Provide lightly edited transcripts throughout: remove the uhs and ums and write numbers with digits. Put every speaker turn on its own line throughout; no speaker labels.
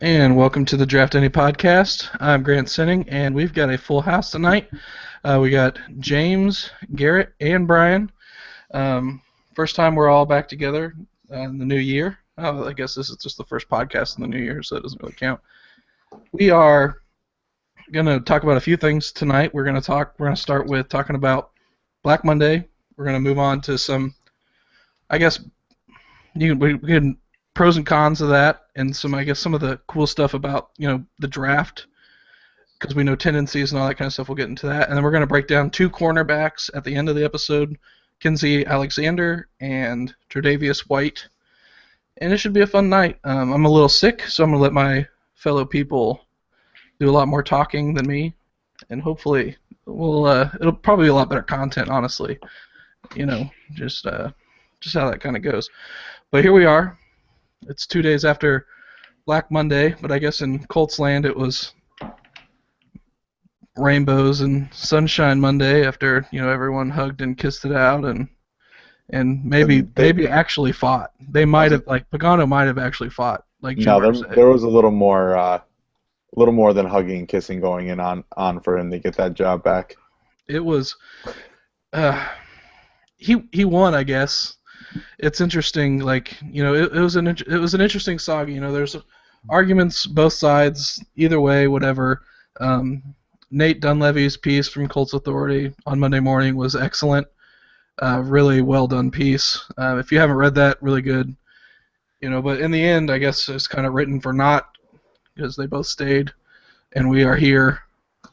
And welcome to the Draft Any podcast. I'm Grant Sinning, and we've got a full house tonight. We got James, Garrett, and Brian. Um, First time we're all back together in the new year. Oh, I guess this is just the first podcast in the new year, so it doesn't really count. We are going to talk about a few things tonight. We're going to start with talking about Black Monday. We're going to move on to some, I guess, we can pros and cons of that, and some of the cool stuff about the draft, because we know tendencies and all that kind of stuff. We'll get into that, and then we're going to break down two cornerbacks at the end of the episode: Mackenzie Alexander and Tre'Davious White. And it should be a fun night. I'm a little sick, so I'm going to let my fellow people do a lot more talking than me, and hopefully it'll probably be a lot better content, honestly. Just how that kind of goes. But here we are. It's 2 days after Black Monday, but I guess in Colts land it was rainbows and sunshine Monday after everyone hugged and kissed it out and maybe actually fought. They might have, like, Pagano might have actually fought, like Jim said.
There was a little more than hugging and kissing going in on for him to get that job back.
It was he won, I guess. It's interesting, like, it was an interesting saga. There's arguments both sides, either way, whatever. Nate Dunleavy's piece from Colts Authority on Monday morning was excellent. Really well done piece. If you haven't read that, really good. But in the end, I guess it's kind of written for naught, because they both stayed, and we are here.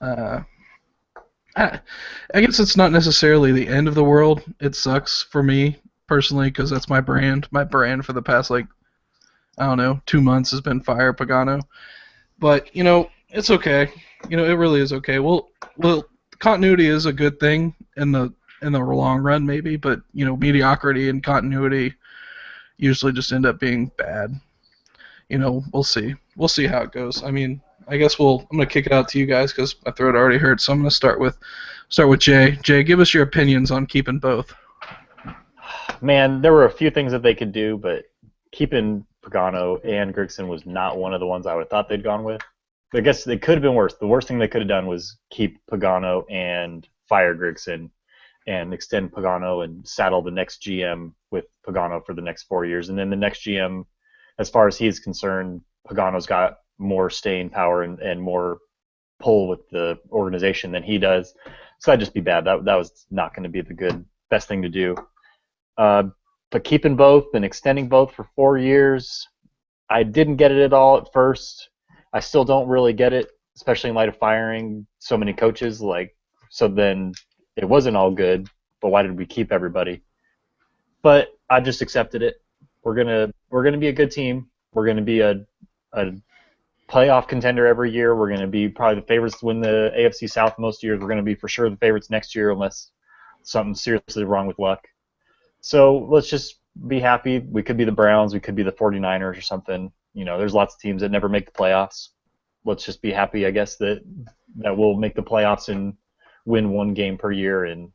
I guess it's not necessarily the end of the world. It sucks for me personally, because that's my brand. My brand for the past, 2 months has been Fire Pagano. But, it's okay. It really is okay. Well, continuity is a good thing in the long run, maybe, but, mediocrity and continuity usually just end up being bad. We'll see. We'll see how it goes. I mean, I guess I'm going to kick it out to you guys, because my throat already hurts, so I'm going to start with Jay. Jay, give us your opinions on keeping both.
Man, there were a few things that they could do, but keeping Pagano and Grigson was not one of the ones I would have thought they'd gone with. I guess they could have been worse. The worst thing they could have done was keep Pagano and fire Grigson and extend Pagano and saddle the next GM with Pagano for the next 4 years. And then the next GM, as far as he is concerned, Pagano's got more staying power and more pull with the organization than he does. So that'd just be bad. That was not going to be the best thing to do. But keeping both and extending both for 4 years, I didn't get it at all at first. I still don't really get it, especially in light of firing so many coaches. So then it wasn't all good, but why did we keep everybody? But I just accepted it. We're gonna be a good team. We're gonna be a playoff contender every year. We're gonna be probably the favorites to win the AFC South most years. We're gonna be for sure the favorites next year, unless something's seriously wrong with luck. So let's just be happy. We could be the Browns. We could be the 49ers or something. There's lots of teams that never make the playoffs. Let's just be happy, I guess, that we'll make the playoffs and win one game per year and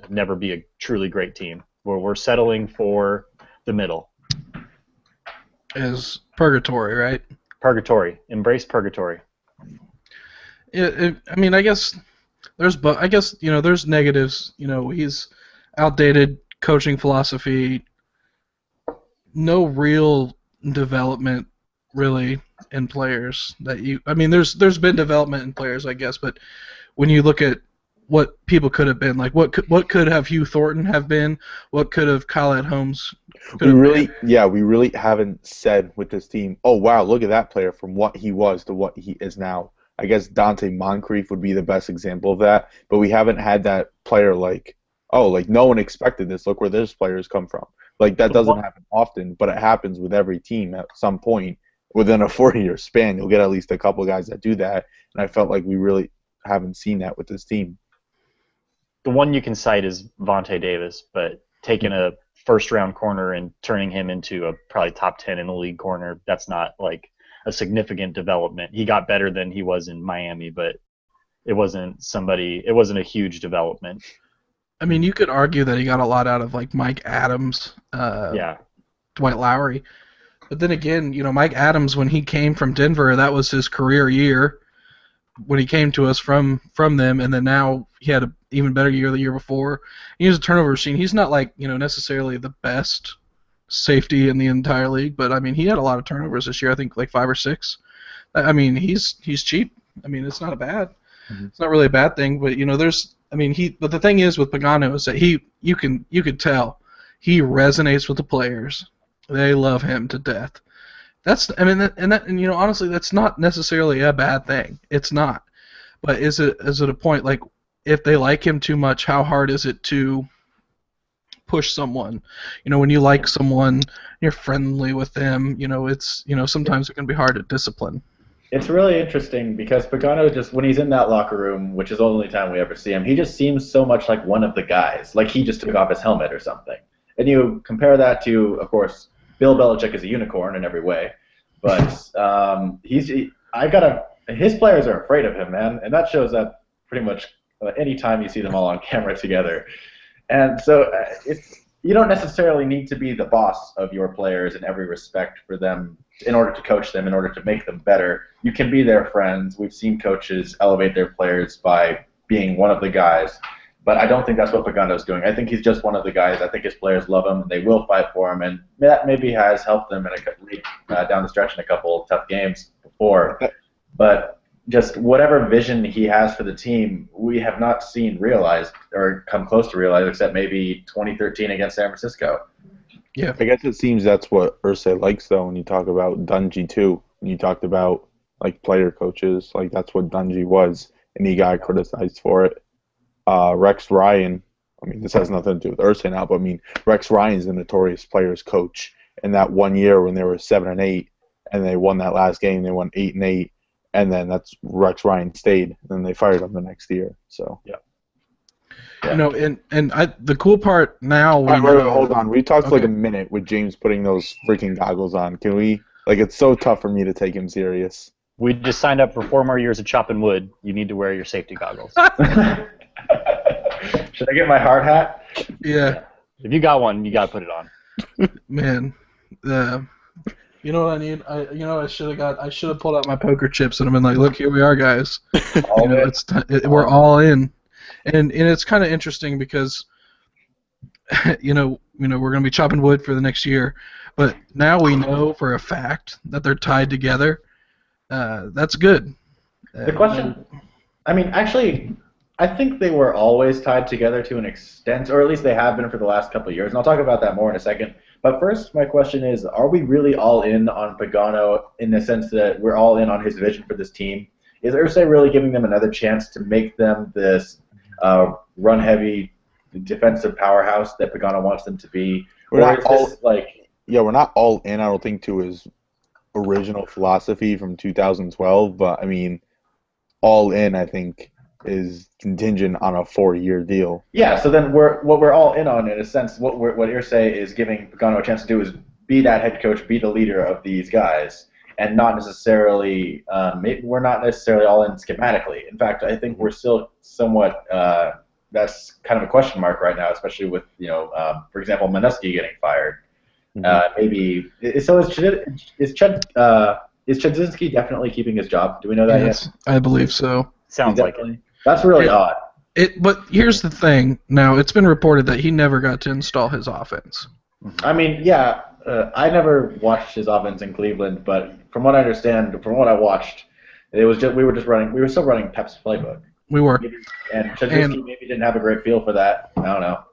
never be a truly great team. We're settling for the middle.
Is purgatory, right?
Purgatory. Embrace purgatory.
I mean, I guess there's negatives. He's outdated coaching philosophy, no real development really in players there's been development in players, I guess, but when you look at what people could have been, like what could have Hugh Thornton have been, what could have Kyle Holmes
we really haven't said with this team, oh wow, look at that player from what he was to what he is now. I guess Dante Moncrief would be the best example of that, but we haven't had that player no one expected this. Look where this players come from. That doesn't happen often, but it happens with every team at some point. Within a 4-year span, you'll get at least a couple guys that do that, and I felt like we really haven't seen that with this team.
The one you can cite is Vontae Davis, but taking a first-round corner and turning him into a probably top 10 in the league corner, that's not a significant development. He got better than he was in Miami, but it wasn't a huge development.
I mean, you could argue that he got a lot out of Mike Adams,
Yeah.
Dwight Lowery, But then again, Mike Adams, when he came from Denver, that was his career year when he came to us from them, and then now he had an even better year the year before. He was a turnover machine. He's not like necessarily the best safety in the entire league, but I mean he had a lot of turnovers this year. I think like 5 or 6. I mean he's cheap. I mean it's not it's not really a bad thing, but but the thing is with Pagano is that you could tell he resonates with the players. They love him to death. Honestly, that's not necessarily a bad thing. It's not. But is it a point, like, if they like him too much, how hard is it to push someone? When you like someone, you're friendly with them, sometimes it can be hard to discipline.
It's really interesting because Pagano just, when he's in that locker room, which is the only time we ever see him, he just seems so much like one of the guys. Like he just took off his helmet or something. And you compare that to, of course, Bill Belichick is a unicorn in every way. But his players are afraid of him, man, and that shows up pretty much any time you see them all on camera together. And so you don't necessarily need to be the boss of your players in every respect for them in order to coach them, in order to make them better. You can be their friends. We've seen coaches elevate their players by being one of the guys. But I don't think that's what Pagano's doing. I think he's just one of the guys. I think his players love him. They will fight for him, and that maybe has helped them down the stretch in a couple of tough games before. But just whatever vision he has for the team, we have not seen realized or come close to realize, except maybe 2013 against San Francisco.
Yeah, I guess it seems that's what Irsay likes, though, when you talk about Dungy, too. When you talked about, like, player coaches, like, that's what Dungy was, and he got criticized for it. Rex Ryan, I mean, this has nothing to do with Irsay now, but I mean, Rex Ryan's the notorious players coach. And that one year when they were 7-8, and they won that last game, they won 8-8, and then that's Rex Ryan stayed, and then they fired him the next year. So
yeah.
The cool part now.
Wait, hold on. We talked like a minute with James putting those freaking goggles on. Can we? Like, it's so tough for me to take him serious.
We just signed up for 4 more years of chopping wood. You need to wear your safety goggles.
Should I get my hard hat?
Yeah.
If you got one, you got to put it on.
Man, you know what I need? I should have pulled out my poker chips and been like, look, here we are, guys. We're all in, and it's kind of interesting because we're going to be chopping wood for the next year, but now we know for a fact that they're tied together. That's good.
The question, I mean, actually, I think they were always tied together to an extent, or at least they have been for the last couple of years, and I'll talk about that more in a second. But first, my question is, are we really all in on Pagano in the sense that we're all in on his vision for this team? Is Irsay really giving them another chance to make them this run-heavy defensive powerhouse that Pagano wants them to be?
We're not all in, I don't think, to his original philosophy from 2012, but, I mean, all in, I think, is contingent on a 4-year deal.
Yeah, so then what we're all in on, in a sense, what Irsay is giving Pagano a chance to do is be that head coach, be the leader of these guys, and not necessarily we're not necessarily all in schematically. In fact, I think we're still somewhat that's kind of a question mark right now, especially with for example, Manusky getting fired. Maybe so is Chudzinski definitely keeping his job? Do we know that yet?
I believe so.
Sounds like it.
That's really odd.
But here's the thing. Now, it's been reported that he never got to install his offense.
I mean, yeah, I never watched his offense in Cleveland, but from what I understand, from what I watched, it was just we were still running Pep's playbook.
We were.
And Chudzinski maybe didn't have a great feel for that. I don't know.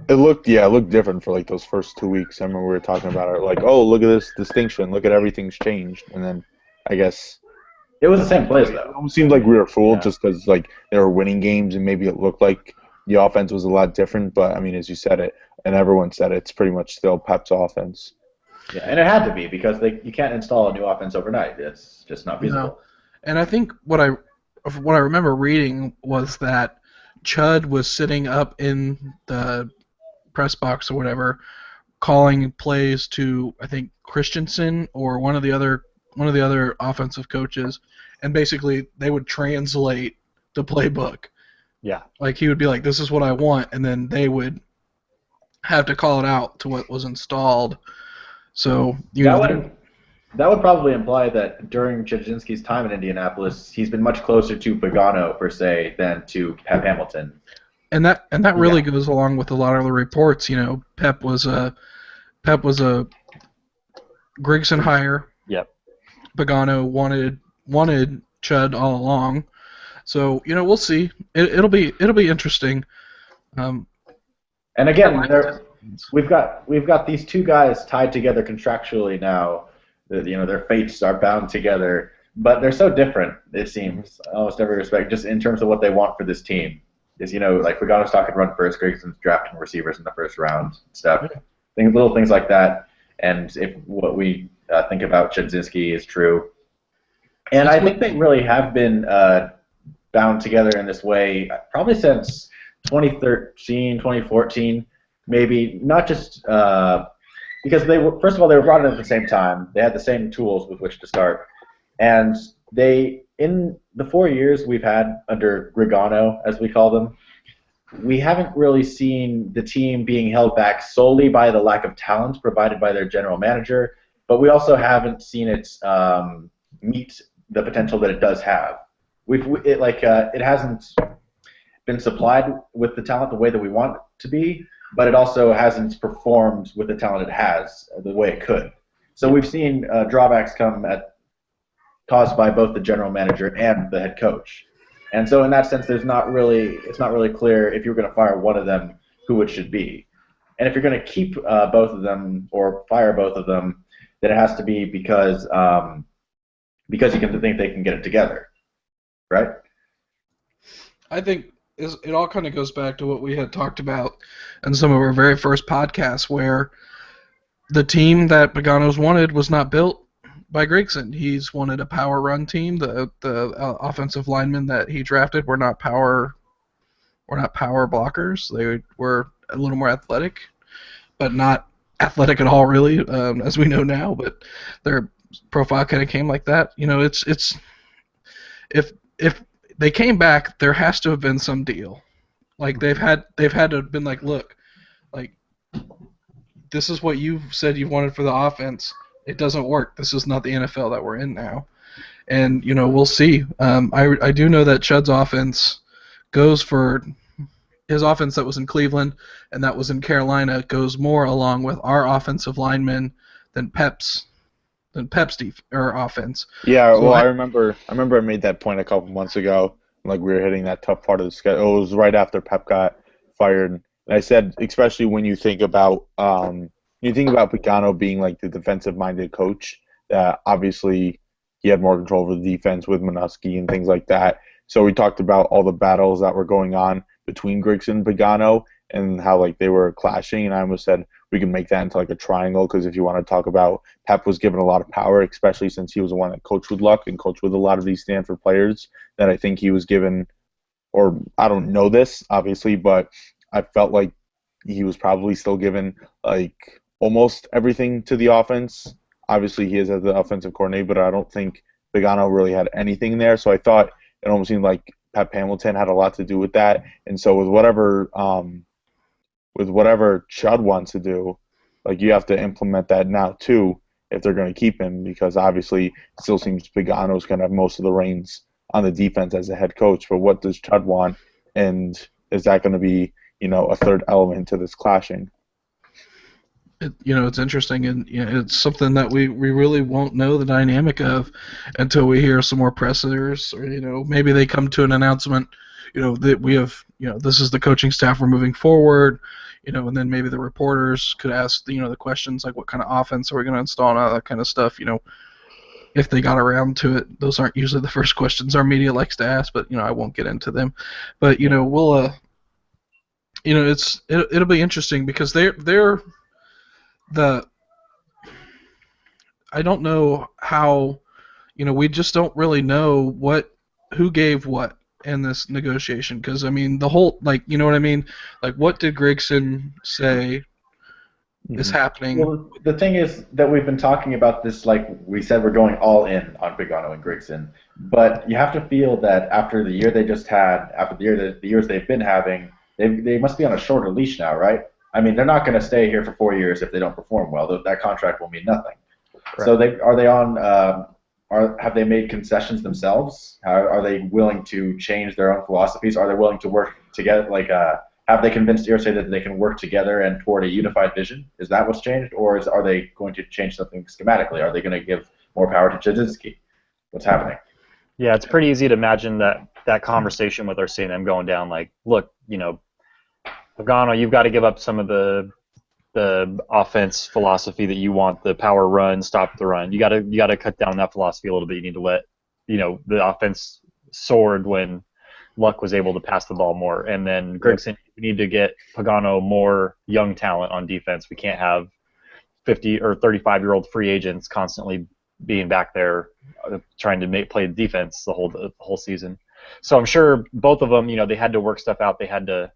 It looked different for like those first 2 weeks. I remember we were talking about it, like, oh, look at this distinction, look at everything's changed, and then I guess
it was the same plays though.
It almost seemed like we were fooled just because like they were winning games and maybe it looked like the offense was a lot different. But I mean, as you said it, and everyone said it, it's pretty much still Pep's offense.
Yeah, and it had to be because you can't install a new offense overnight. It's just not feasible.
No. And I think what I remember reading was that Chud was sitting up in the press box or whatever, calling plays to I think Christensen or one of the other offensive coaches, and basically they would translate the playbook.
Yeah.
Like he would be like, "This is what I want," and then they would have to call it out to what was installed. So
that would probably imply that during Jasinski's time in Indianapolis, he's been much closer to Pagano per se than to Pep Hamilton.
And that really goes along with a lot of the reports. Pep was a Grigson hire.
Yep.
Pagano wanted Chud all along. So we'll see. It'll be interesting.
And again, we've got these two guys tied together contractually now. Their fates are bound together, but they're so different. It seems almost every respect, just in terms of what they want for this team. Is like Pagano's talking run first, Grigson's drafting receivers in the first round, stuff. Little things like that. And if what we think about Jasinski is true, and I think they really have been bound together in this way probably since 2013, 2014, maybe, not just because they were, first of all, they were brought in at the same time. They had the same tools with which to start. And in the 4 years we've had under Grigano, as we call them, we haven't really seen the team being held back solely by the lack of talent provided by their general manager, but we also haven't seen it meet the potential that it does have. It hasn't been supplied with the talent the way that we want it to be, but it also hasn't performed with the talent it has the way it could. So we've seen drawbacks caused by both the general manager and the head coach. And so in that sense, it's not really clear if you're going to fire one of them who it should be. And if you're going to keep both of them or fire both of them, then it has to be because you can think they can get it together, right?
I think it all kind of goes back to what we had talked about in some of our very first podcasts, where the team that Pagano's wanted was not built by Grigson. He's wanted a power run team. The offensive linemen that he drafted were not power blockers. They were a little more athletic, but not athletic at all, really, as we know now. But their profile kind of came like that. It's if they came back, there has to have been some deal. Like they've had to have been like, look, like this is what you've said you wanted for the offense. It doesn't work. This is not the NFL that we're in now. And, we'll see. I do know that Chud's offense goes for his offense that was in Cleveland and that was in Carolina goes more along with our offensive linemen than Pep's offense.
Yeah, so I remember I made that point a couple months ago. Like we were hitting that tough part of the schedule. It was right after Pep got fired. And I said, especially when you think about Pagano being like the defensive-minded coach, obviously he had more control over the defense with Minuski and things like that. So we talked about all the battles that were going on between Grigson and Pagano and how like they were clashing. And I almost said we can make that into like a triangle, because if you want to talk about, Pep was given a lot of power, especially since he was the one that coached with Luck and coached with a lot of these Stanford players, that I think he was given, or I don't know this obviously, but I felt like he was probably still given like almost everything to the offense. Obviously, he is as the offensive coordinator, but I don't think Pagano really had anything there. So I thought it almost seemed like Pep Hamilton had a lot to do with that. And so with whatever Chud wants to do, like you have to implement that now too if they're going to keep him, because obviously it still seems Pagano's going to have most of the reins on the defense as a head coach. But what does Chud want, and is that going to be a third element to this clashing?
It's interesting, and it's something that we really won't know the dynamic of until we hear some more pressers, or maybe they come to an announcement, that we have, this is the coaching staff we're moving forward, and then maybe the reporters could ask the questions like what kind of offense are we going to install and all that kind of stuff. If they got around to it, those aren't usually the first questions our media likes to ask, but I won't get into them. But we'll it'll be interesting because they're I don't know how, we just don't really know who gave what in this negotiation, because the whole, like, you know what I mean, like what did Grigson say is happening?
Well, the thing is that we've been talking about this, like we said, we're going all in on Pagano and Grigson, but you have to feel that after the year they just had, after the years they've been having, they must be on a shorter leash now, right? They're not going to stay here for 4 years if they don't perform well. That contract will mean nothing. So are they on? Have they made concessions themselves? Are they willing to change their own philosophies? Are they willing to work together? Have they convinced Irsay that they can work together and toward a unified vision? Is that what's changed, or are they going to change something schematically? Are they going to give more power to Trzynski? What's happening?
Yeah, it's pretty easy to imagine that conversation with Irsay and them going down. Like, look, Pagano, you've got to give up some of the offense philosophy that you want, the power run, stop the run. You got to cut down that philosophy a little bit. You need to let the offense soared when Luck was able to pass the ball more. And then Grigson, we need to get Pagano more young talent on defense. We can't have 50 or 35-year-old free agents constantly being back there trying to play defense the whole season. So I'm sure both of them, they had to work stuff out. They had to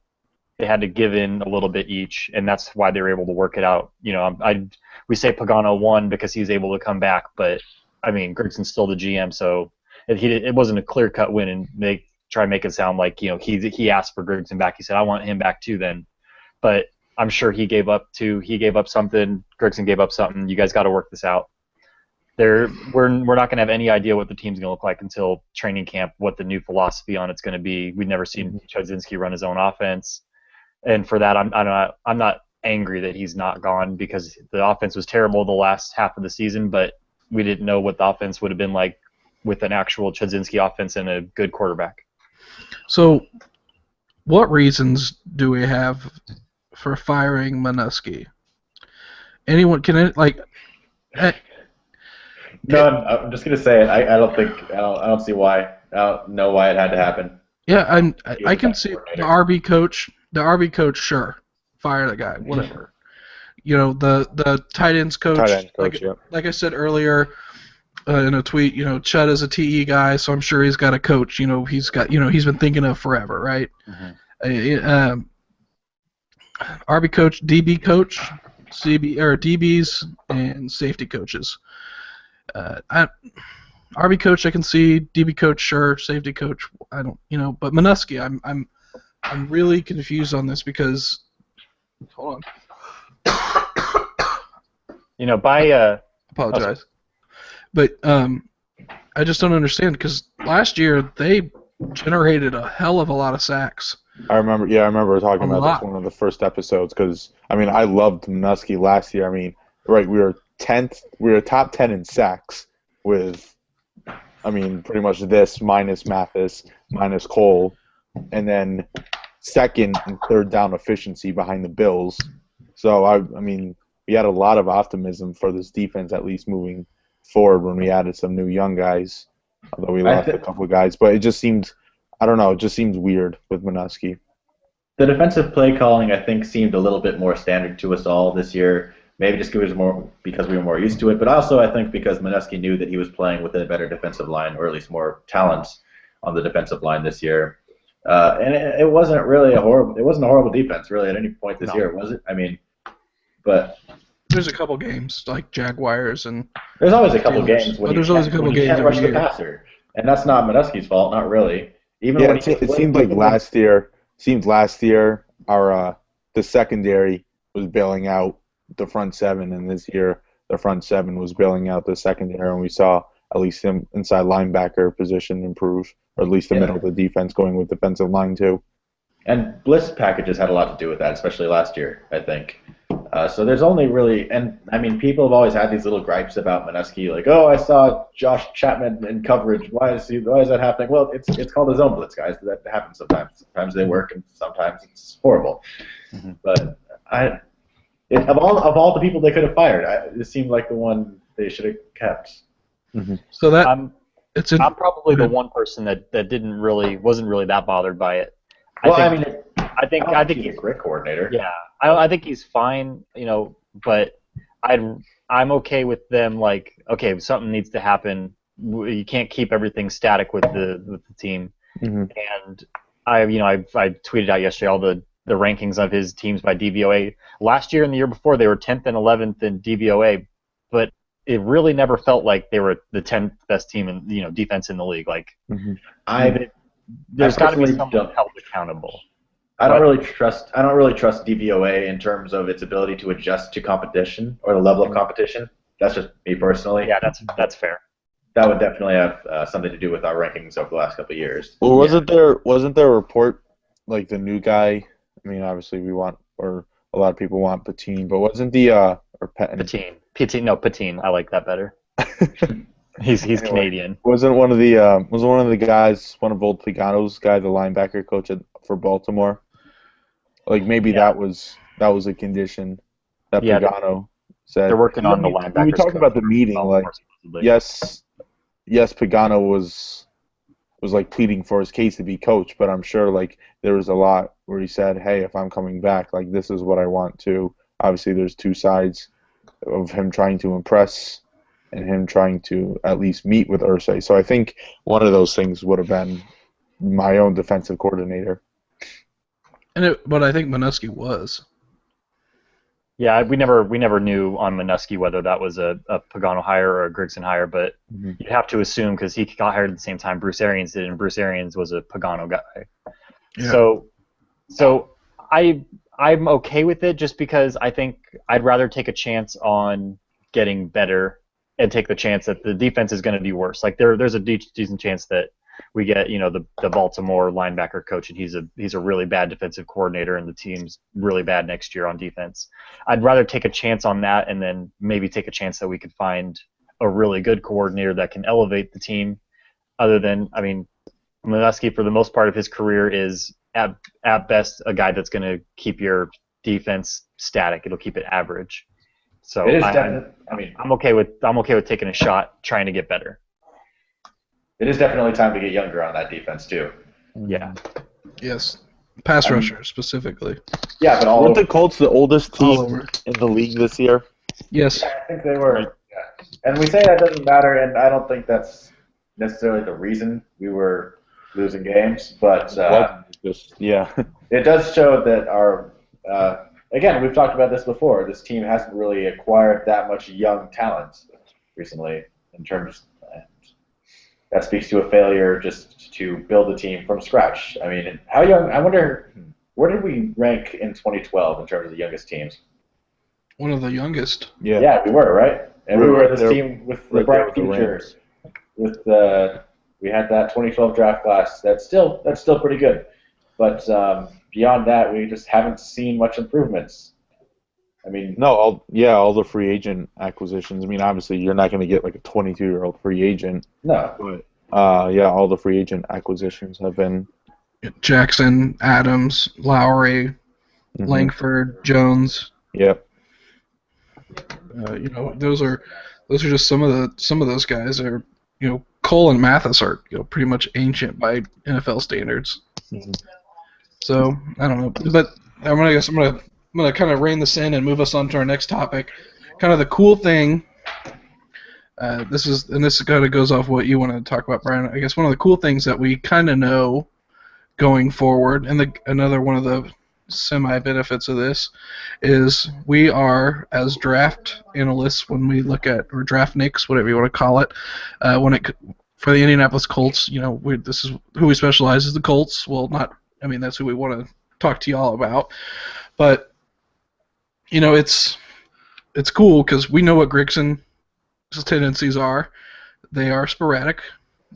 give in a little bit each, and that's why they were able to work it out. We say Pagano won because he was able to come back, but I mean Grigson's still the GM, so it wasn't a clear-cut win, and they try to make it sound like he asked for Grigson back. He said, I want him back too then. But I'm sure he gave up something, Grigson gave up something. You guys got to work this out. We're not going to have any idea what the team's going to look like until training camp, what the new philosophy on it's going to be. We've never seen Trzynski run his own offense. And for that, I'm not angry that he's not gone, because the offense was terrible the last half of the season, but we didn't know what the offense would have been like with an actual Trzynski offense and a good quarterback.
So, what reasons do we have for firing Manusky? Anyone can
No, I'm just gonna say it. I don't see why. I don't know why it had to happen.
Yeah, I can see the RB coach. The RB coach, sure, fire the guy, whatever. The tight ends coach. Like I said earlier in a tweet, Chet is a TE guy, so I'm sure he's got a coach. He's been thinking of forever, right? Mm-hmm. RB coach, DB coach, CB or DBs and safety coaches. RB coach I can see, DB coach sure, safety coach I don't, but Manusky I'm really confused on this because hold on. Apologize. But I just don't understand, because last year they generated a hell of a lot of sacks.
I remember talking about this one of the first episodes, because I loved Manusky last year. We were 10th, we were top 10 in sacks with pretty much this minus Mathis, minus Cole, and then second and third down efficiency behind the Bills. So we had a lot of optimism for this defense, at least moving forward, when we added some new young guys, although we lost a couple of guys. But it just seemed, it just seems weird with Manusky.
The defensive play calling, I think, seemed a little bit more standard to us all this year. Maybe just because we were more used to it, but also I think because Manusky knew that he was playing with a better defensive line, or at least more talent on the defensive line this year. And it wasn't really a horrible defense really at any point this year, was it? But
there's a couple games like Jaguars and
there's always a couple games when
there's always a couple games
can't rush the passer, and that's not Manusky's fault, not really.
It seemed like last year our the secondary was bailing out the front seven, and this year the front seven was bailing out the secondary, and we saw at least the inside linebacker position improve, or at least the middle of the defense going with defensive line too.
And blitz packages had a lot to do with that, especially last year, I think. So there's only really, and people have always had these little gripes about Manusky, like, oh, I saw Josh Chapman in coverage. Why is that happening? Well, it's called a zone blitz, guys. That happens sometimes. Sometimes they work, and sometimes it's horrible. Mm-hmm. But of all the people they could have fired, it seemed like the one they should have kept.
Mm-hmm. So that
I'm probably the one person that wasn't really that bothered by it. I think
he's a great coordinator.
Yeah, I think he's fine, but I'm okay with them. Like, okay, something needs to happen. You can't keep everything static with the team. Mm-hmm. And I tweeted out yesterday all the rankings of his teams by DVOA. Last year and the year before, they were 10th and 11th in DVOA, but it really never felt like they were the 10th best team in defense in the league. Like,
mm-hmm.
There's got to be someone held accountable.
I don't really trust DVOA in terms of its ability to adjust to competition or the level of competition. That's just me personally.
Yeah, that's fair.
That would definitely have something to do with our rankings over the last couple of years.
Well, wasn't there a report like the new guy? I mean, obviously we want, or a lot of people want Patine, but wasn't the or Patine?
Patine. I like that better. He's
Anyway,
Canadian.
Wasn't one of the guys, one of old Pagano's guy, the linebacker coach for Baltimore? Like maybe that was a condition that Pagano said.
They're working on the linebackers.
When we talked about the meeting, like yes, Pagano was like pleading for his case to be coach, but I'm sure like there was a lot where he said, "Hey, if I'm coming back, like this is what I want to." Obviously, there's two sides of him trying to impress and him trying to at least meet with Irsay. So I think one of those things would have been my own defensive coordinator.
But I think Minuski was.
Yeah, we never knew on Minuski whether that was a Pagano hire or a Grigson hire, but you'd have to assume because he got hired at the same time Bruce Arians did, and Bruce Arians was a Pagano guy. Yeah. So I'm okay with it just because I think I'd rather take a chance on getting better and take the chance that the defense is going to be worse. Like there's a decent chance that we get the Baltimore linebacker coach and he's a really bad defensive coordinator and the team's really bad next year on defense. I'd rather take a chance on that and then maybe take a chance that we could find a really good coordinator that can elevate the team. Other than, I mean, Minuski for the most part of his career is at best a guy that's going to keep your defense static. It'll keep it average. So
it is
I'm okay with taking a shot trying to get better.
It is definitely time to get younger on that defense too.
Yeah.
Yes. Pass rusher specifically.
Yeah, but
weren't the Colts the oldest team in the league this year?
Yes.
Yeah, I think they were. Yeah. And we say that doesn't matter, and I don't think that's necessarily the reason we were losing games, but it does show that our again, we've talked about this before. This team hasn't really acquired that much young talent recently in terms. That speaks to a failure just to build a team from scratch. I mean, how young? I wonder, where did we rank in 2012 in terms of the youngest teams?
One of the youngest.
Yeah, we were, right? And we were this team with the bright futures. We had that 2012 draft class. That's still pretty good. But beyond that, we just haven't seen much improvements. I mean,
all the free agent acquisitions. I mean, obviously, you're not going to get like a 22-year-old free agent.
No.
But all the free agent acquisitions have been
Jackson, Adams, Lowry, Langford, Jones.
Yep.
Those are just some of those guys are Cole and Mathis are pretty much ancient by NFL standards. So I don't know, but I'm gonna kind of rein this in and move us on to our next topic. Kind of the cool thing. This kind of goes off what you want to talk about, Brian. I guess one of the cool things that we kind of know going forward, and another one of the semi-benefits of this is we are, as draft analysts, when we look at, or draft nicks, whatever you want to call it, for the Indianapolis Colts, this is who we specialize is the Colts. Well, that's who we want to talk to y'all about, but it's cool because we know what Grigson's tendencies are. They are sporadic.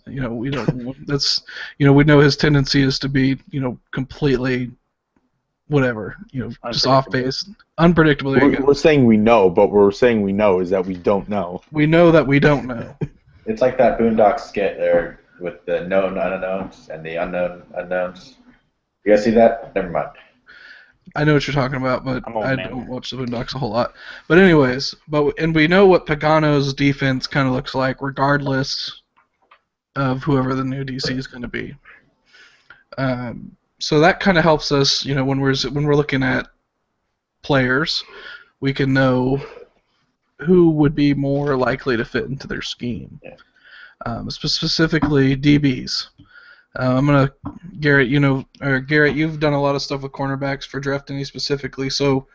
We know his tendency is to be completely whatever, just off base, unpredictable.
We're saying we know, but what we're saying we know is that we don't know.
We know that we don't know.
It's like that Boondocks skit there with the known unknowns and the unknown unknowns. You guys see that? Never mind.
I know what you're talking about, but I don't watch the Boondocks a whole lot. But anyways, and we know what Pagano's defense kind of looks like, regardless of whoever the new DC is going to be. So that kind of helps us, when we're looking at players, we can know who would be more likely to fit into their scheme. Yeah. Specifically DBs. Garrett, you've done a lot of stuff with cornerbacks for Draftini specifically, so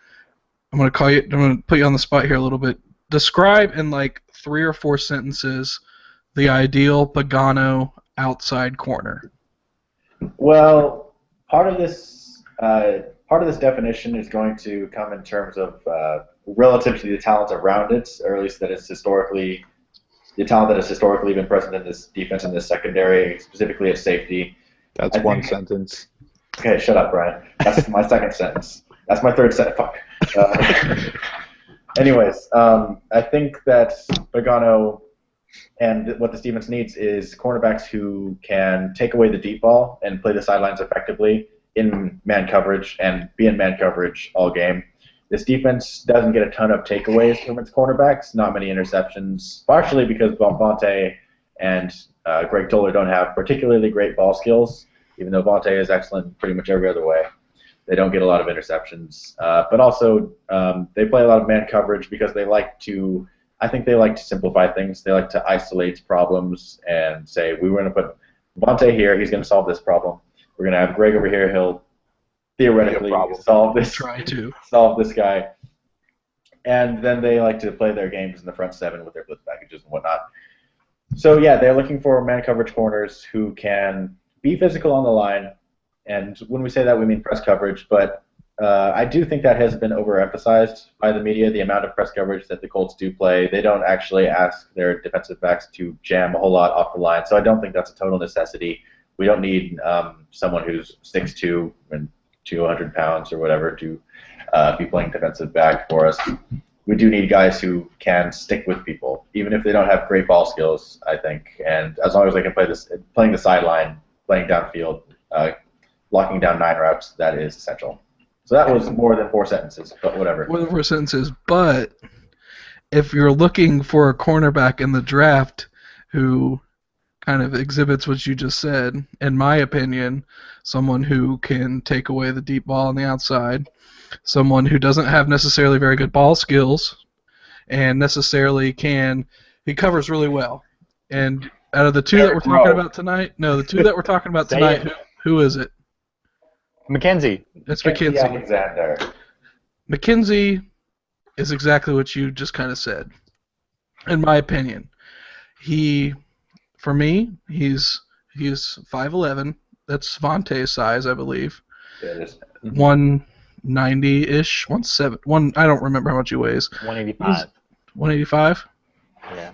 I'm gonna put you on the spot here a little bit. Describe in like 3 or 4 sentences the ideal Pagano outside corner.
Well, part of this definition is going to come in terms of relative to the talent around it, or at least that it's historically the talent that has historically been present in this defense and this secondary, specifically at safety.
That's one sentence.
Okay, shut up, Brian. That's my second sentence. That's my third sentence. Fuck. Anyways, I think that Pagano and what this defense needs is cornerbacks who can take away the deep ball and play the sidelines effectively in man coverage and be in man coverage all game. This defense doesn't get a ton of takeaways from its cornerbacks, not many interceptions, partially because Vontae and Greg Toller don't have particularly great ball skills, even though Vontae is excellent in pretty much every other way. They don't get a lot of interceptions. But also, they play a lot of man coverage because I think they like to simplify things. They like to isolate problems and say, we're going to put Vontae here, he's going to solve this problem. We're going to have Greg over here, he'll theoretically solve this guy. And then they like to play their games in the front seven with their blitz packages and whatnot. So, yeah, they're looking for man coverage corners who can be physical on the line. And when we say that, we mean press coverage. But I do think that has been overemphasized by the media, the amount of press coverage that the Colts do play. They don't actually ask their defensive backs to jam a whole lot off the line. So I don't think that's a total necessity. We don't need someone who's 6'2" and 200 pounds or whatever to be playing defensive back for us. We do need guys who can stick with people, even if they don't have great ball skills, I think. And as long as they can playing the sideline, playing downfield, locking down 9 reps, that is essential. So that was more than 4 sentences, but whatever.
More than 4 sentences, but if you're looking for a cornerback in the draft who kind of exhibits what you just said, in my opinion, someone who can take away the deep ball on the outside, someone who doesn't have necessarily very good ball skills, and necessarily he covers really well. And out of the two that we're talking about tonight, who is it?
Mackenzie.
It's Mackenzie.
Alexander.
Mackenzie is exactly what you just kind of said, in my opinion. For me, he's 5'11". That's Vontae's size, I believe.
Yeah, it is.
190-ish, 170. I don't remember how much he weighs.
185.
185?
Yeah.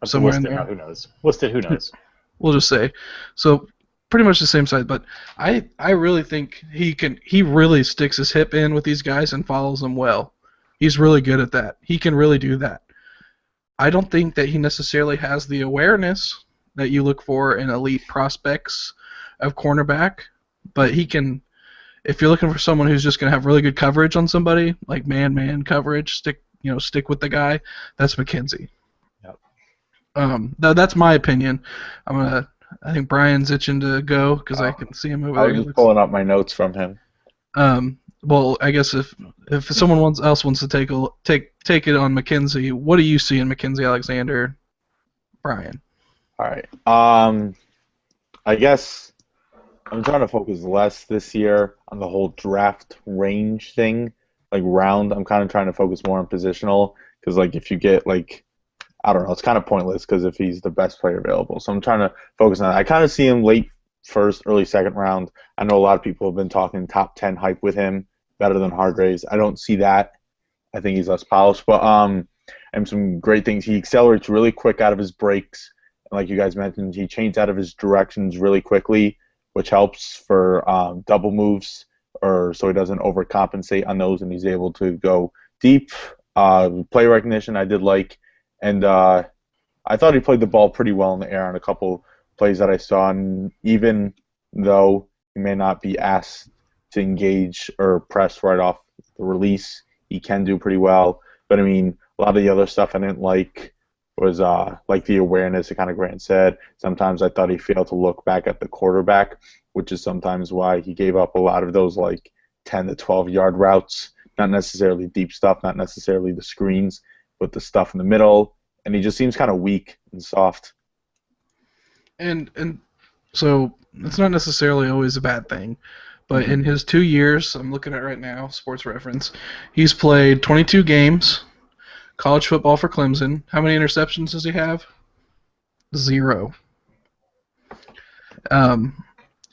Somewhere in there.
Now, who knows? Listed, who knows?
We'll just say. So pretty much the same size, but I really think he really sticks his hip in with these guys and follows them well. He's really good at that. He can really do that. I don't think that he necessarily has the awareness that you look for in elite prospects of cornerback, but he can. If you're looking for someone who's just going to have really good coverage on somebody, like man coverage, stick with the guy, that's Mackenzie.
Yep.
That's my opinion. I think Brian's itching to go because I can see him over there.
I was just pulling up my notes from him.
Well, I guess if someone else wants to take it on Mackenzie, what do you see in Mackenzie Alexander, Brian?
All right. I guess I'm trying to focus less this year on the whole draft range thing, like round. I'm kind of trying to focus more on positional because, like, if you get I don't know, it's kind of pointless because if he's the best player available. So I'm trying to focus on that. I kind of see him late first, early second round. I know a lot of people have been talking top 10 hype with him, better than Hargraves. I don't see that. I think he's less polished, but and some great things. He accelerates really quick out of his breaks. And like you guys mentioned, he changes out of his directions really quickly, which helps for double moves, or so he doesn't overcompensate on those, and he's able to go deep. Play recognition I did like. And I thought he played the ball pretty well in the air on a couple plays that I saw. And even though he may not be asked to engage or press right off the release, he can do pretty well. But, I mean, a lot of the other stuff I didn't like was like the awareness, that kind of Grant said. Sometimes I thought he failed to look back at the quarterback, which is sometimes why he gave up a lot of those 10 to 12-yard routes. Not necessarily deep stuff, not necessarily the screens, with the stuff in the middle, and he just seems kind of weak and soft.
And so it's not necessarily always a bad thing, but in his 2 years, I'm looking at right now, Sports Reference, he's played 22 games, college football for Clemson. How many interceptions does he have? 0.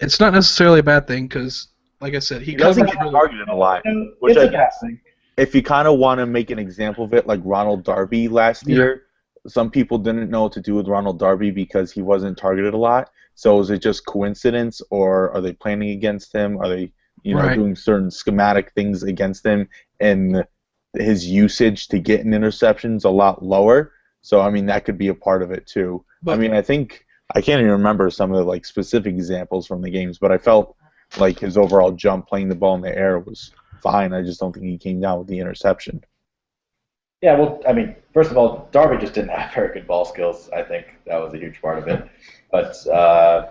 It's not necessarily a bad thing because, like I said, he covers
doesn't get targeted a lot.
It's a bad thing.
if you kind of want to make an example of it, like Ronald Darby last year, some people didn't know what to do with Ronald Darby because he wasn't targeted a lot. So is it just coincidence, or are they planning against him? Are they, doing certain schematic things against him, and his usage to get an interception's a lot lower? So I mean, that could be a part of it too. But, I mean, I think I can't even remember some of the like specific examples from the games, but I felt like his overall jump playing the ball in the air was fine. I just don't think he came down with the interception.
Yeah, well, I mean, first of all, Darby just didn't have very good ball skills. I think that was a huge part of it. But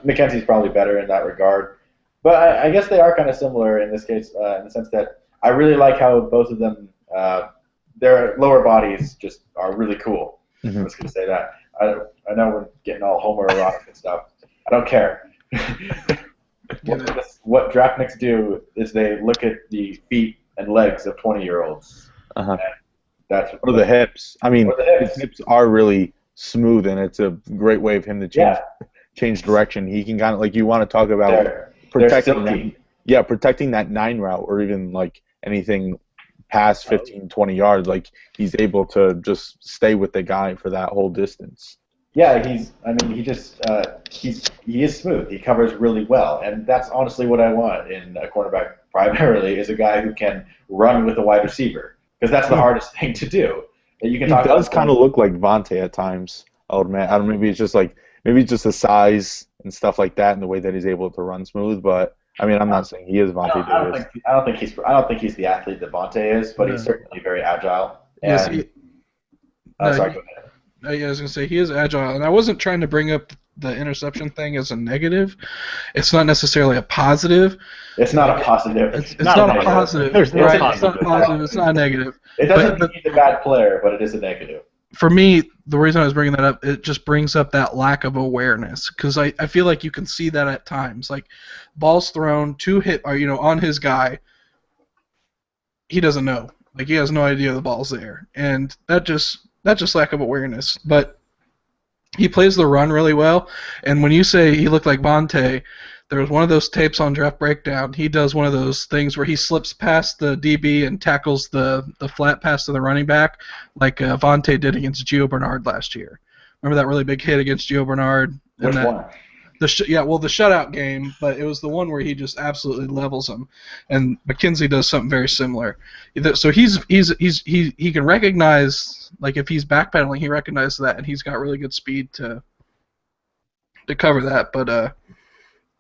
Mackenzie's probably better in that regard. But I guess they are kind of similar in this case, in the sense that I really like how both of them, their lower bodies just are really cool.
Mm-hmm.
I was going to say that. I know we're getting all homoerotic and stuff. I don't care. What draftniks do is they look at the feet and legs of 20-year-olds.
Uh-huh.
Or
the hips. I mean, his hips are really smooth, and it's a great way of him to change direction. He can kind of, like, you want to talk about protecting that 9 route, or even like anything past 15, 20 yards. Like, he's able to just stay with the guy for that whole distance.
Yeah, he is smooth. He covers really well, and that's honestly what I want in a quarterback primarily, is a guy who can run with a wide receiver. Because that's the hardest thing to do. He
does kind of look like Vontae at times, I would admit. I don't know, maybe it's just the size and stuff like that, and the way that he's able to run smooth. But I mean, I'm not saying he is Vontae Davis.
I don't think he's the athlete that Vontae is, but he's certainly very agile.
Yes.
Sorry, go ahead.
I was going to say, he is agile, and I wasn't trying to bring up the interception thing as a negative. It's not necessarily a positive.
It's not a positive.
It's not a positive. It's not a positive. It's not a negative.
It doesn't mean he's a bad player, but it is a negative.
For me, the reason I was bringing that up, it just brings up that lack of awareness, because I feel like you can see that at times. Like, balls thrown to hit, or on his guy, he doesn't know. Like, he has no idea the ball's there, and that's just lack of awareness. But he plays the run really well, and when you say he looked like Vontae, there was one of those tapes on Draft Breakdown. He does one of those things where he slips past the DB and tackles the flat pass to the running back, like Vontae did against Gio Bernard last year. Remember that really big hit against Gio Bernard?
Which one?
The shutout game, but it was the one where he just absolutely levels him, and Mackenzie does something very similar. So he can recognize, like, if he's backpedaling, he recognizes that, and he's got really good speed to cover that. But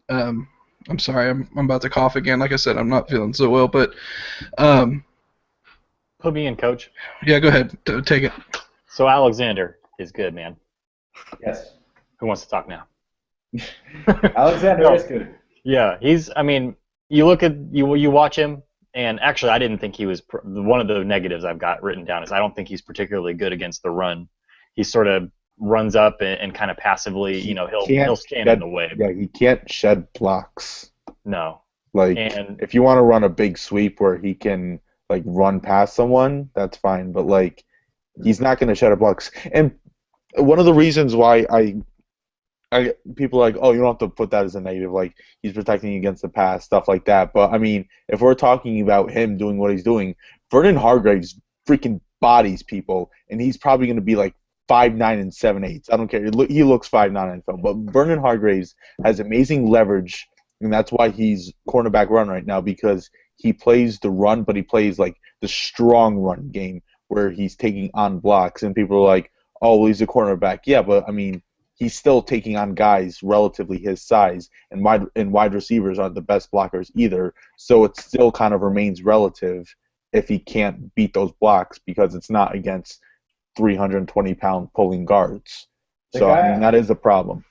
I'm sorry, I'm about to cough again. Like I said, I'm not feeling so well, but
put me in, coach.
Yeah, go ahead, take it.
So Alexander is good, man.
Yes.
Who wants to talk now?
Alexander is good.
Yeah, you look at you watch him, and actually, I didn't think he was. One of the negatives I've got written down is I don't think he's particularly good against the run. He sort of runs up and kind of passively, he'll stand in the way.
Yeah, he can't shed blocks.
No.
And if you want to run a big sweep where he can like run past someone, that's fine. But like, he's not going to shed blocks. And one of the reasons why people are like, oh, you don't have to put that as a negative, like he's protecting against the pass, stuff like that. But I mean, if we're talking about him doing what he's doing, Vernon Hargreaves freaking bodies people, and he's probably going to be like 5'9" and 7/8. I don't care. He looks 5'9" in film, but Vernon Hargreaves has amazing leverage, and that's why he's cornerback run right now, because he plays the run, but he plays like the strong run game where he's taking on blocks, and people are like, oh, well, he's a cornerback. Yeah, but I mean, he's still taking on guys relatively his size, and wide receivers aren't the best blockers either. So it still kind of remains relative if he can't beat those blocks, because it's not against 320-pound pulling guards. I mean, that is a problem.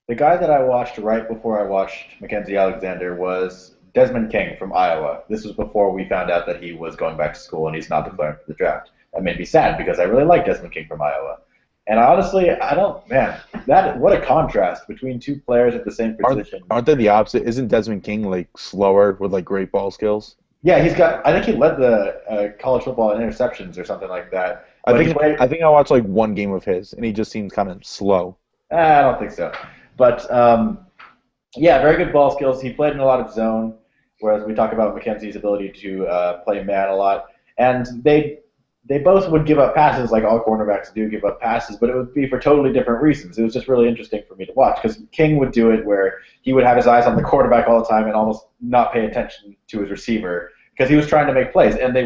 The guy that I watched right before I watched Mackenzie Alexander was Desmond King from Iowa. This was before we found out that he was going back to school and he's not declaring for the draft. That made me sad because I really like Desmond King from Iowa. And honestly, what a contrast between two players at the same position.
Aren't they the opposite? Isn't Desmond King like slower with like great ball skills?
Yeah, I think he led the college football in interceptions or something like that.
I think I watched like one game of his, and he just seems kind of slow.
I don't think so. But yeah, very good ball skills. He played in a lot of zone, whereas we talk about Mackenzie's ability to play man a lot. And they both would give up passes like all cornerbacks do give up passes, but it would be for totally different reasons. It was just really interesting for me to watch because King would do it where he would have his eyes on the quarterback all the time and almost not pay attention to his receiver because he was trying to make plays, and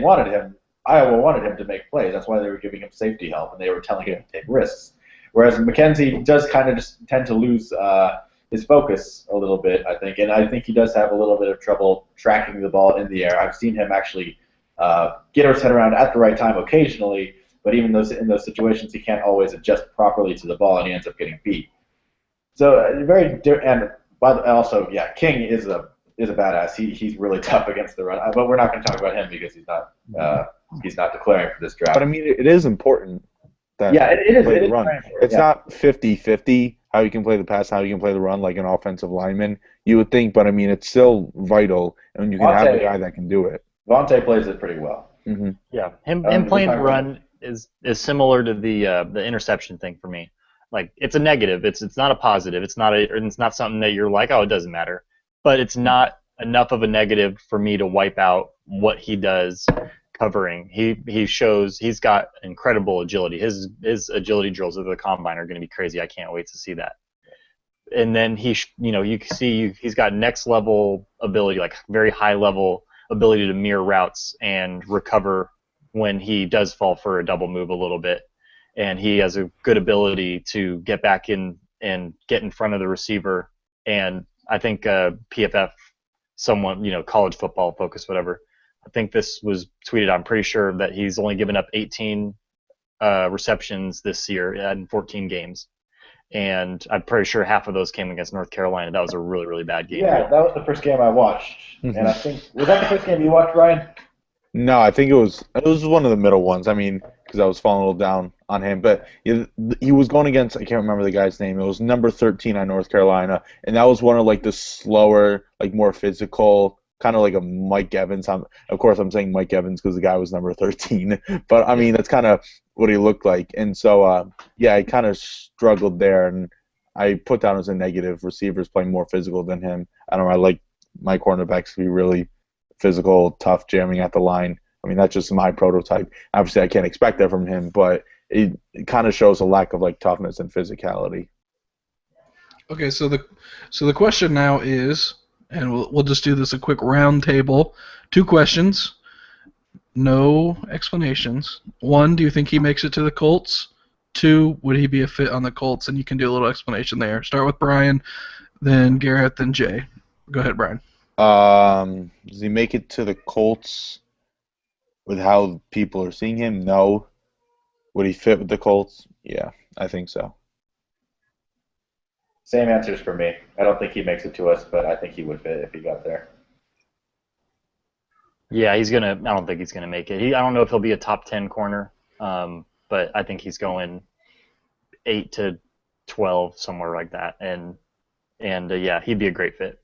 Iowa wanted him to make plays. That's why they were giving him safety help, and they were telling him to take risks. Whereas Mackenzie does kind of just tend to lose his focus a little bit, I think, and I think he does have a little bit of trouble tracking the ball in the air. I've seen him actually get his head around at the right time occasionally, but even in those situations, he can't always adjust properly to the ball, and he ends up getting beat. So King is a badass. He's really tough against the run, but we're not going to talk about him because he's not declaring for this draft.
But I mean, it is important that
it is. It is
run. It's not 50-50 how you can play the pass, how you can play the run like an offensive lineman. You would think, but I mean, it's still vital, and you can have a guy that can do it.
Vontae plays it pretty well.
Mm-hmm.
Yeah, him playing the run is similar to the interception thing for me. Like, it's a negative. It's not a positive. It's not something that you're like, oh, it doesn't matter. But it's not enough of a negative for me to wipe out what he does covering. He shows he's got incredible agility. His agility drills at the combine are going to be crazy. I can't wait to see that. And then you can see he's got next level ability, like very high level ability to mirror routes and recover when he does fall for a double move a little bit. And he has a good ability to get back in and get in front of the receiver. And I think PFF, someone, college football focus, whatever, I think this was tweeted. I'm pretty sure that he's only given up 18 receptions this year in 14 games. And I'm pretty sure half of those came against North Carolina. That was a really, really bad game.
Yeah, that was the first game I watched. Mm-hmm. And I think, was that the first game you watched, Ryan?
No, I think it was one of the middle ones. I mean, because I was falling a little down on him. But he was going against, I can't remember the guy's name. It was number 13 on North Carolina. And that was one of, like, the slower, like, more physical, kind of like a Mike Evans. Of course, I'm saying Mike Evans because the guy was number 13. But, I mean, that's kind of what he looked like. And so, I kind of struggled there. And I put down as a negative receivers playing more physical than him. I don't know. I like my cornerbacks to be really physical, tough, jamming at the line. I mean, that's just my prototype. Obviously, I can't expect that from him, but it kind of shows a lack of, like, toughness and physicality.
Okay, so the question now is, and we'll just do this a quick round table. 2 questions, no explanations. 1, do you think he makes it to the Colts? 2, would he be a fit on the Colts? And you can do a little explanation there. Start with Brian, then Garrett, then Jay. Go ahead, Brian.
Does he make it to the Colts with how people are seeing him? No. Would he fit with the Colts? Yeah, I think so.
Same answers for me. I don't think he makes it to us, but I think he would fit if he got there.
Yeah, I don't think he's gonna make it. I don't know if he'll be a top 10 corner, but I think he's going 8 to 12, somewhere like that. And he'd be a great fit.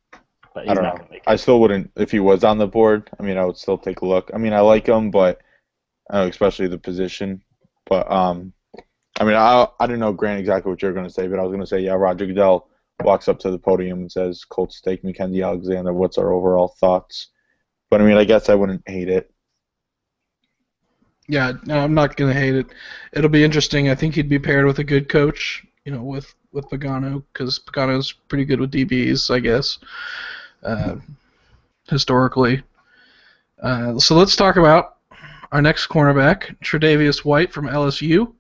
But he's not gonna make it.
I still wouldn't, if he was on the board. I mean, I would still take a look. I mean, I like him, but especially the position. But I mean, I didn't know, Grant, exactly what you were going to say, but I was going to say, yeah, Roger Goodell walks up to the podium and says, Colts take Mackenzie Alexander. What's our overall thoughts? But I mean, I guess I wouldn't hate it.
Yeah, no, I'm not going to hate it. It'll be interesting. I think he'd be paired with a good coach, with Pagano, because Pagano's pretty good with DBs, I guess, historically. So let's talk about our next cornerback, Tre'Davious White from LSU.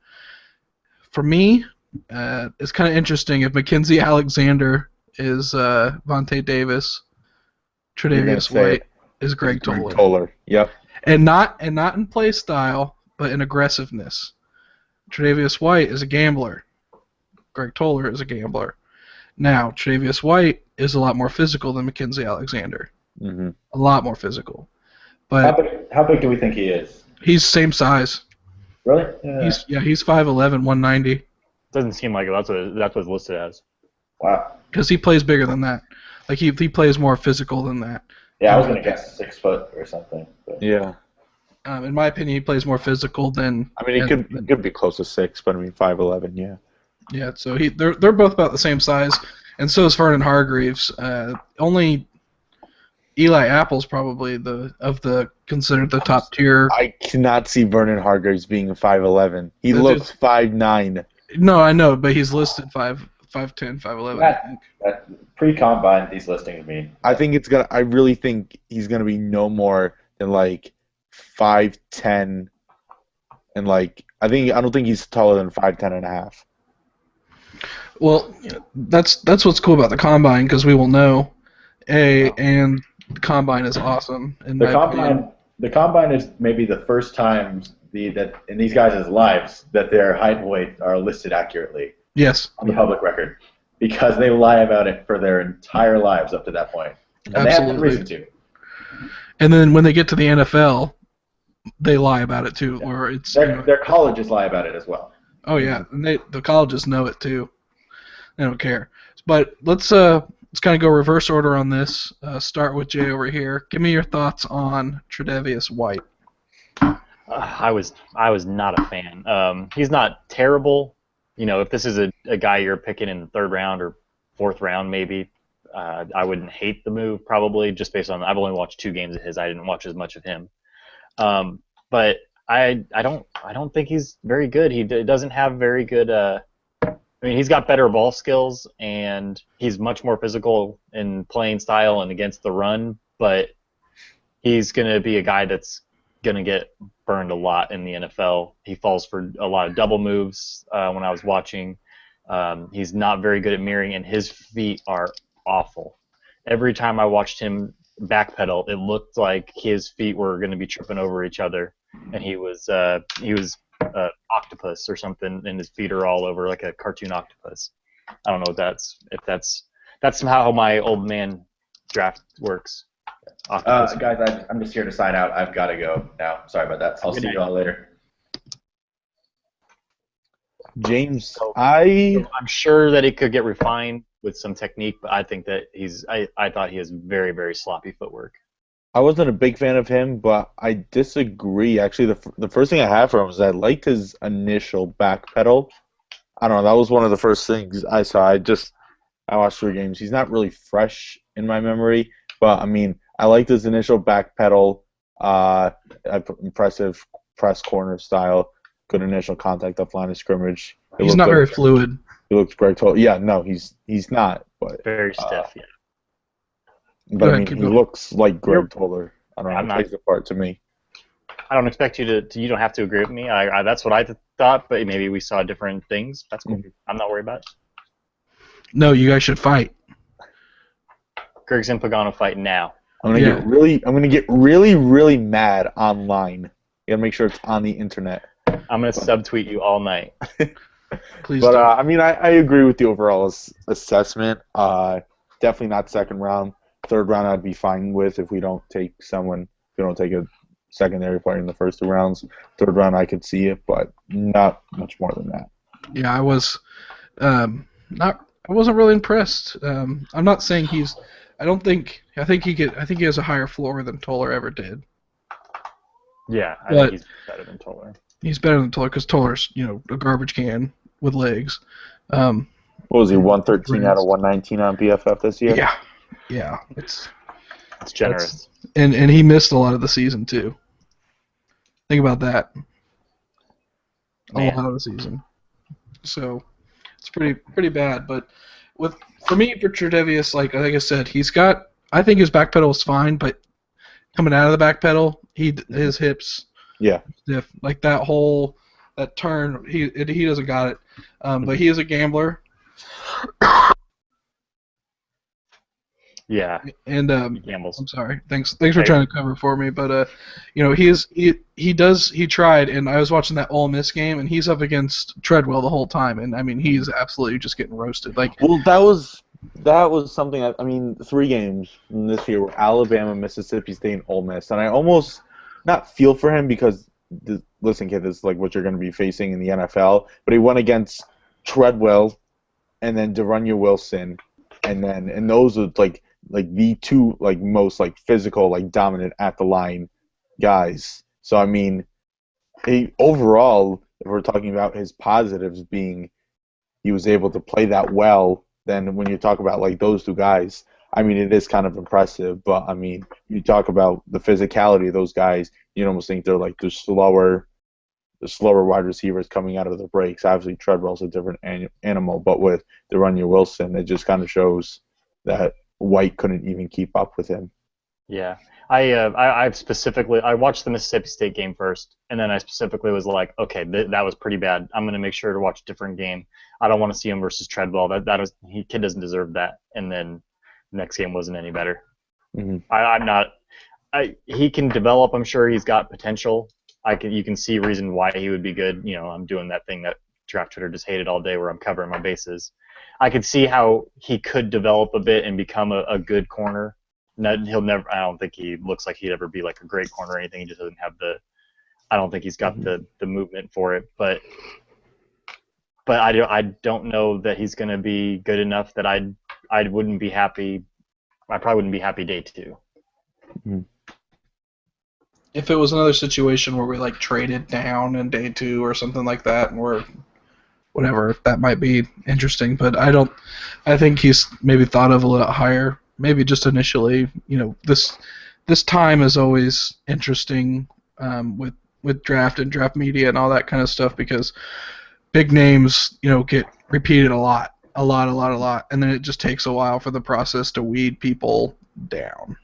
For me, it's kind of interesting if Mackenzie Alexander is Vontae Davis, Tre'Davious White is Greg Toller.
Yep.
And not in play style, but in aggressiveness. Tre'Davious White is a gambler. Greg Toller is a gambler. Now, Tre'Davious White is a lot more physical than Mackenzie Alexander.
Mm-hmm.
A lot more physical. But
how big do we think he is?
He's same size.
Really?
Yeah. He's 5'11", 190.
Doesn't seem like it. That's what it's listed as.
Wow.
Because he plays bigger than that. Like he plays more physical than that.
Yeah, I was gonna guess 6 foot or something. But.
Yeah.
In my opinion, he plays more physical than.
I mean, he could be close to 6, but I mean 5'11", yeah.
Yeah, so they're both about the same size, and so is Vernon Hargreaves. Only Eli Apple's probably considered the top tier.
I cannot see Vernon Hargreaves being 5'11". He
That
looks
dude's-
5'9".
No, I know, but he's listed 5'10", 5'11". I think.
That pre-combine, these listings mean.
I really think he's gonna be no more than like 5'10", and like I don't think he's taller than 5'10" and a half.
Well, that's what's cool about the combine because we will know. And the combine is awesome in my opinion.
The combine is maybe the first time that in these guys' lives that their height and weight are listed accurately
Yes,
on the public record, because they lie about it for their entire lives up to that point, and they have good
absolutely.
reason to.
And then when they get to the NFL, they lie about it too, or it's
Their colleges lie about it as well.
oh yeah, and the colleges know it too. They don't care. But let's kind of go reverse order on this. Start with Jay over here. Give me your thoughts on Tre'Davious White.
I was not a fan. He's not terrible. If this is a guy you're picking in the 3rd round or 4th round, maybe I wouldn't hate the move probably just based on I've only watched 2 games of his. I didn't watch as much of him, but I don't think he's very good. He doesn't have very good. I mean, he's got better ball skills and he's much more physical in playing style and against the run, but he's going to be a guy that's going to get burned a lot in the NFL. He falls for a lot of double moves when I was watching. He's not very good at mirroring, and his feet are awful. Every time I watched him backpedal, it looked like his feet were going to be tripping over each other, and he was octopus or something, and his feet are all over like a cartoon octopus. I don't know if that's how my old man draft works.
Guys, I'm just here to sign out. I've got to go now. Sorry about that. I'll see you all later.
James,
I'm sure that it could get refined with some technique, but I think that I thought he has very, very sloppy footwork.
I wasn't a big fan of him, but I disagree. Actually, the first thing I had for him was I liked his initial back pedal. I don't know. That was one of the first things I saw. I watched 3 games. He's not really fresh in my memory, but I mean, I liked his initial back pedal. Impressive press corner style. Good initial contact off line of scrimmage.
He's not very fluid.
He looks Greg Toller. Yeah, no, he's not. But
very stiff. Yeah.
But I mean, he looks like Greg Toller. I don't know. It plays a part to me.
I don't expect you to. You don't have to agree with me. That's what I thought, but maybe we saw different things. That's cool. I'm not worried about it.
No, you guys should fight.
Griggs and Pagano fight now.
I'm gonna get really mad online. You gotta make sure it's on the internet.
I'm gonna subtweet you all night.
Please.
But I mean, I agree with the overall assessment. Definitely not 2nd round. 3rd round, I'd be fine with if we don't take a secondary player in the first 2 rounds. 3rd round, I could see it, but not much more than that.
Yeah, I was I wasn't really impressed. I'm not saying I think he has a higher floor than Toller ever did.
Yeah, I think he's better than Toller.
He's better than Toller because Toller's a garbage can with legs.
What was he, 113 out of 119 on PFF this year?
Yeah, it's
generous.
And he missed a lot of the season too. Think about that. A lot of the season. So it's pretty bad. But for Tre'Davious, like I said, I think his back pedal is fine, but coming out of the back pedal, his hips stiff. Like that turn, he doesn't got it. But he is a gambler.
Yeah.
And
gambles.
I'm sorry. Thanks for trying to cover for me, but he tried, and I was watching that Ole Miss game, and he's up against Treadwell the whole time, and I mean he's absolutely just getting roasted. Like,
well, that was something. I mean, 3 games from this year were Alabama, Mississippi State, and Ole Miss, and I almost not feel for him because listen, kid, this is like what you're going to be facing in the NFL. But he went against Treadwell, and then De'Runnya Wilson, and those are like the 2 most physical, dominant at the line guys. So I mean, overall, if we're talking about his positives being he was able to play that well, then when you talk about those 2 guys, I mean, it is kind of impressive, but I mean, you talk about the physicality of those guys, you almost think they're like the slower wide receivers coming out of the breaks. Obviously, Treadwell's a different animal, but with De'Runnya Wilson, it just kind of shows that White couldn't even keep up with him.
Yeah, I specifically watched the Mississippi State game first, and then I specifically was like, okay, that was pretty bad. I'm gonna make sure to watch a different game. I don't want to see him versus Treadwell. Kid doesn't deserve that. And then the next game wasn't any better. Mm-hmm. He can develop. I'm sure he's got potential. You can see reason why he would be good. You know, I'm doing that thing that Draft Twitter just hated all day, where I'm covering my bases. I could see how he could develop a bit and become a good corner. He'll never. I don't think he looks like he'd ever be like a great corner or anything. He just doesn't have I don't think he's got the movement for it. But I don't know that he's going to be good enough that I wouldn't be happy. I probably wouldn't be happy day 2.
Mm-hmm.
If it was another situation where we like traded down in day 2 or something like that, and we're whatever, that might be interesting. But I think he's maybe thought of a little higher. Maybe just initially, you know, this time is always interesting with draft and draft media and all that kind of stuff, because big names, you know, get repeated a lot, and then it just takes a while for the process to weed people down.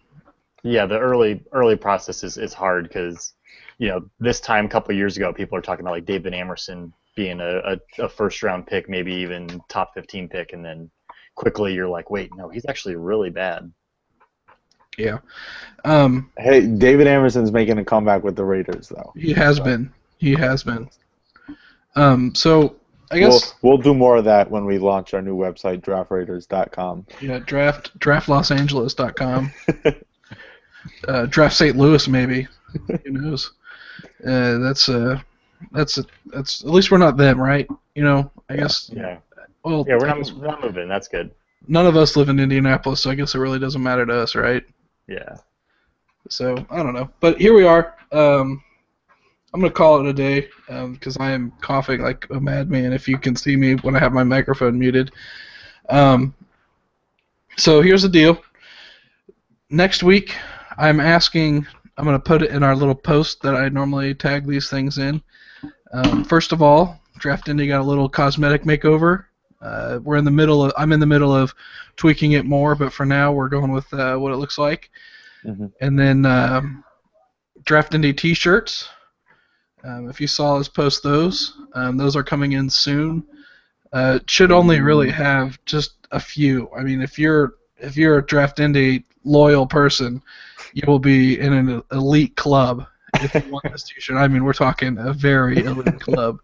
Yeah, the early process is hard because, you know, this time a couple of years ago, people are talking about like David Amerson being a first round pick, maybe even top 15 pick, and then quickly you're like, wait, no, he's actually really bad.
Yeah.
Hey, David Amerson's making a comeback with the Raiders, though.
He has been. So I guess
we'll do more of that when we launch our new website, draftraiders.com.
Yeah, draftlosangeles.com. Draft St. Louis, maybe. Who knows? That's at least we're not them, right? You know, I guess.
Yeah.
Well,
yeah, we're not moving. That's good.
None of us live in Indianapolis, so I guess it really doesn't matter to us, right?
Yeah.
So I don't know, but here we are. I'm gonna call it a day because I am coughing like a madman. If you can see me when I have my microphone muted. So here's the deal. Next week, I'm gonna put it in our little post that I normally tag these things in. First of all, Draft Indy got a little cosmetic makeover. I'm in the middle of tweaking it more, but for now we're going with what it looks like. Mm-hmm. And then Draft Indy t-shirts. If you saw us post those are coming in soon. It should only really have just a few. I mean, if you're a Draft Indy loyal person, you will be in an elite club if you want this t-shirt. I mean, we're talking a very elite club.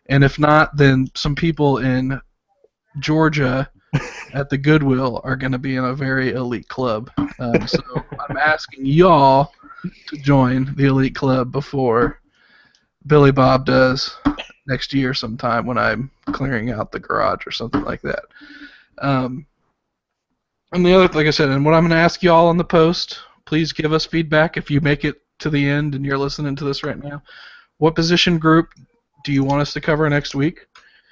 And if not, then some people in Georgia at the Goodwill are going to be in a very elite club. So I'm asking y'all to join the elite club before Billy Bob does next year sometime when I'm clearing out the garage or something like that. And the other, like I said, and what I'm going to ask y'all in the post, please give us feedback if you make it to the end and you're listening to this right now. What position group do you want us to cover next week?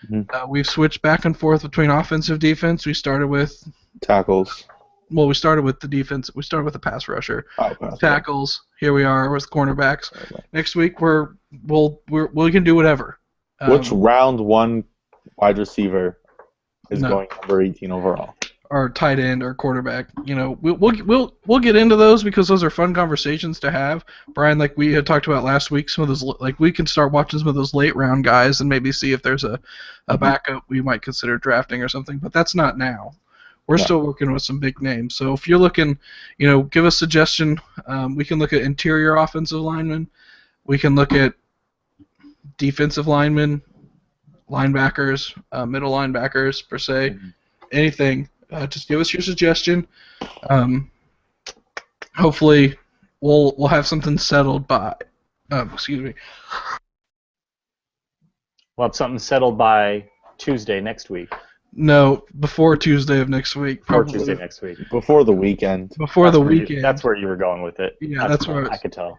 Mm-hmm. We've switched back and forth between offensive, defense. We started with
tackles.
Well, we started with the defense. We started with the pass rusher. Tackles. Here we are with cornerbacks. Okay. Next week we can do whatever.
Which round one wide receiver is going number 18 overall?
Or tight end or quarterback. You know, we'll get into those because those are fun conversations to have. Brian, like we had talked about last week, some of those, like we can start watching some of those late round guys and maybe see if there's a backup we might consider drafting or something. But that's not now. We're still working with some big names. So if you're looking, you know, give us a suggestion. We can look at interior offensive linemen. We can look at defensive linemen, linebackers, middle linebackers per se, anything. Just give us your suggestion. Hopefully, we'll have something settled by. Excuse me.
We'll have something settled by Tuesday next week.
No, before Tuesday of next week.
Probably. Before Tuesday next week.
Before the weekend.
Before the weekend.
That's where you were going with it.
Yeah, that's where
I could tell.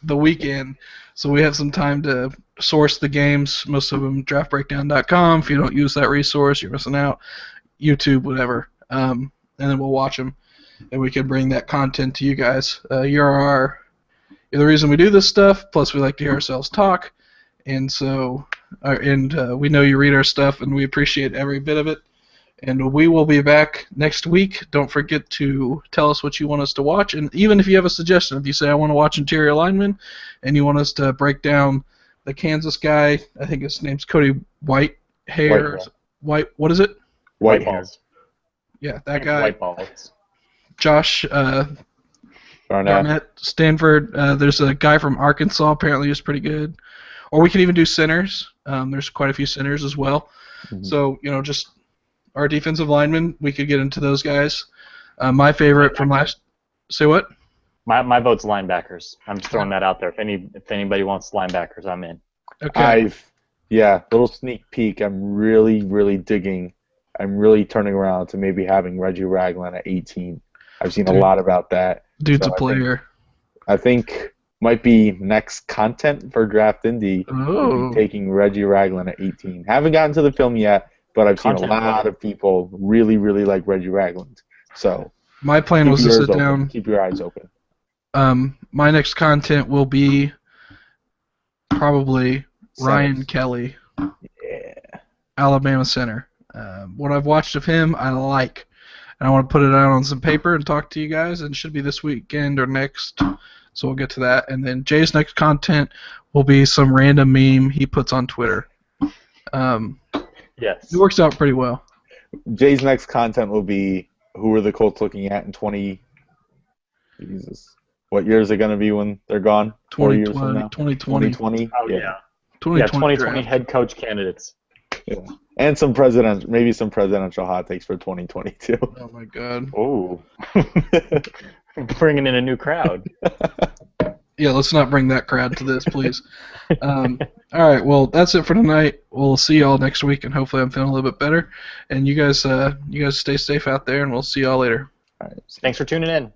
The weekend. So we have some time to source the games. Most of them draftbreakdown.com. If you don't use that resource, you're missing out. YouTube, whatever. And then we'll watch them. and we can bring that content to you guys. You're the reason we do this stuff. Plus, we like to hear ourselves talk, and so we know you read our stuff, and we appreciate every bit of it. And we will be back next week. Don't forget to tell us what you want us to watch. And even if you have a suggestion, if you say, I want to watch Interior Lineman, and you want us to break down the Kansas guy, I think his name's Cody White. White, what is it?
White
balls.
Yeah, that guy.
White balls.
Josh Barnett, Stanford. There's a guy from Arkansas, apparently who's pretty good. Or we can even do centers. There's quite a few centers as well.
Mm-hmm.
So, just our defensive linemen, we could get into those guys. My favorite from last... Say what?
My vote's linebackers. I'm just throwing that out there. If anybody wants linebackers, I'm in.
Okay.
Little sneak peek. I'm really turning around to maybe having Reggie Ragland at 18. I've seen a lot about that.
Dude's a player.
I think might be next content for Draft Indy.
Oh.
Taking Reggie Ragland at 18. Haven't gotten to the film yet, but I've seen a lot of people really like Reggie Ragland. So
my plan was to sit down.
Keep your eyes open.
My next content will be probably Ryan Kelly, Alabama center. What I've watched of him, I like, and I want to put it out on some paper and talk to you guys. And it should be this weekend or next, so we'll get to that. And then Jay's next content will be some random meme he puts on Twitter.
Yes.
It works out pretty well.
Jay's next content will be who are the Colts looking at in 20... Jesus. What year is it going to be when they're gone? 4 years from now?
2020.
2020?
Oh, yeah.
2020
head coach candidates.
Yeah. And maybe some presidential hot takes for 2022.
Oh, my God.
Oh. Bringing in a new crowd.
Yeah, let's not bring that crowd to this, please. All right, well, that's it for tonight. We'll see y'all next week, and hopefully I'm feeling a little bit better. And you guys stay safe out there, and we'll see y'all later.
All right.
Thanks for tuning in.